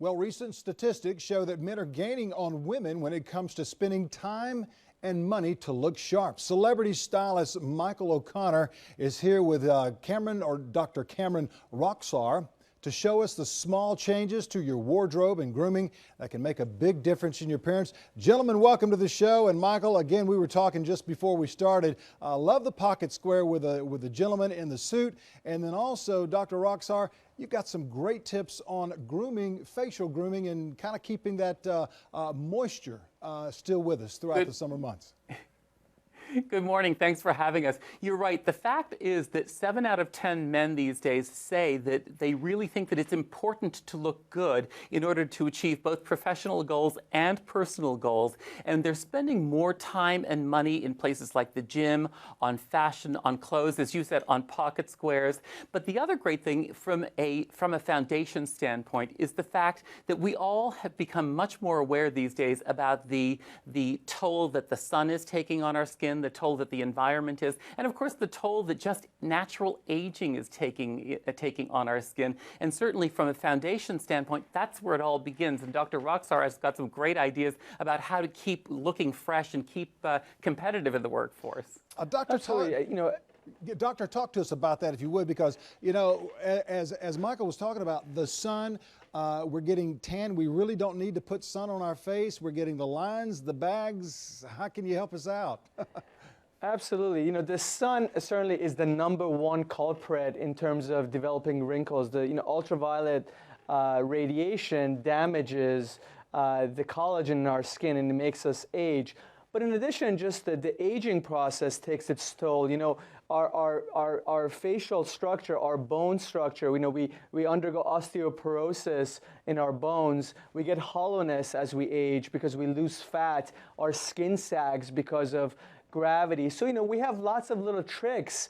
Well, recent statistics show that men are gaining on women when it comes to spending time and money to look sharp. Celebrity stylist Michael O'Connor is here with Dr. Cameron Roxar to show us the small changes to your wardrobe and grooming that can make a big difference in your appearance. Gentlemen, welcome to the show. And Michael, again, we were talking just before we started. Love the pocket square with the gentleman in the suit. And then also, Dr. Roxar, you've got some great tips on grooming, facial grooming, and kind of keeping that moisture still with us throughout the summer months. Good morning. Thanks for having us. You're right. The fact is that 7 out of 10 men these days say that they really think that it's important to look good in order to achieve both professional goals and personal goals. And they're spending more time and money in places like the gym, on fashion, on clothes, as you said, on pocket squares. But the other great thing from a foundation standpoint is the fact that we all have become much more aware these days about the toll that the sun is taking on our skin, the toll that the environment is, and of course the toll that just natural aging is taking on our skin. And certainly from a foundation standpoint, that's where it all begins. And Dr. Roxar has got some great ideas about how to keep looking fresh and keep competitive in the workforce. Doctor, Doctor, talk to us about that if you would, because as Michael was talking about the sun, we're getting tan. We really don't need to put sun on our face. We're getting the lines, the bags. How can you help us out? Absolutely. The sun certainly is the #1 culprit in terms of developing wrinkles. The ultraviolet radiation damages the collagen in our skin and it makes us age. But in addition, just the aging process takes its toll. Our facial structure, our bone structure, we undergo osteoporosis in our bones. We get hollowness as we age because we lose fat. Our skin sags because of gravity. So, we have lots of little tricks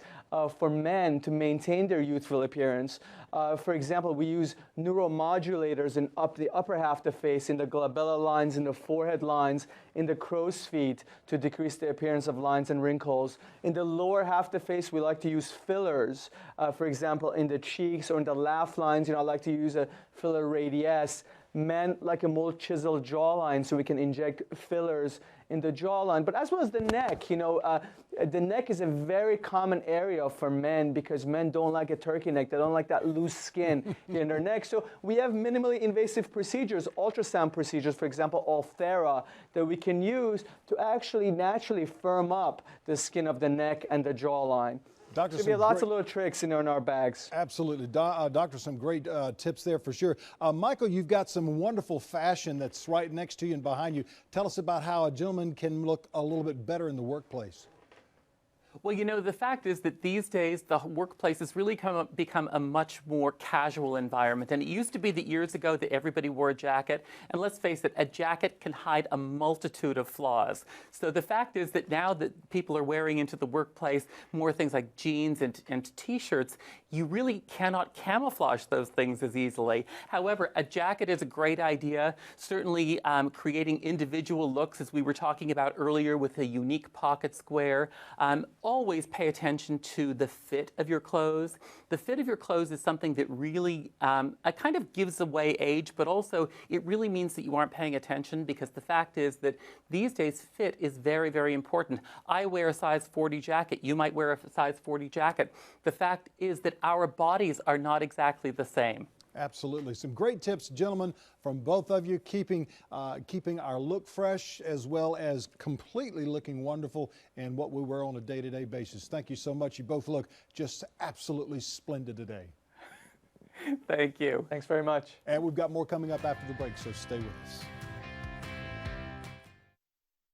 for men to maintain their youthful appearance. For example, we use neuromodulators in the upper half of the face, in the glabella lines, in the forehead lines, in the crow's feet to decrease the appearance of lines and wrinkles. In the lower half of the face, we like to use fillers. For example, in the cheeks or in the laugh lines, I like to use a filler radius. Men like a more chiseled jawline, so we can inject fillers in the jawline. But as well as the neck, the neck is a very common area for men because men don't like a turkey neck. They don't like that loose skin in their neck. So we have minimally invasive procedures, ultrasound procedures, for example, Ulthera, that we can use to actually naturally firm up the skin of the neck and the jawline. Doctor, so we have lots of little tricks in our bags. Absolutely. Doctor, some great tips there for sure. Michael, you've got some wonderful fashion that's right next to you and behind you. Tell us about how a gentleman can look a little bit better in the workplace. Well, the fact is that these days the workplace has really become a much more casual environment. And it used to be that years ago that everybody wore a jacket. And let's face it, a jacket can hide a multitude of flaws. So the fact is that now that people are wearing into the workplace more things like jeans and T-shirts, you really cannot camouflage those things as easily. However, a jacket is a great idea. Certainly creating individual looks, as we were talking about earlier with a unique pocket square. Always pay attention to the fit of your clothes. The fit of your clothes is something that really kind of gives away age, but also it really means that you aren't paying attention, because the fact is that these days fit is very, very important. I wear a size 40 jacket. You might wear a size 40 jacket. The fact is that our bodies are not exactly the same. Absolutely. Some great tips, gentlemen, from both of you, keeping our look fresh as well as completely looking wonderful in what we wear on a day-to-day basis. Thank you so much. You both look just absolutely splendid today. Thank you. Thanks very much. And we've got more coming up after the break, so stay with us.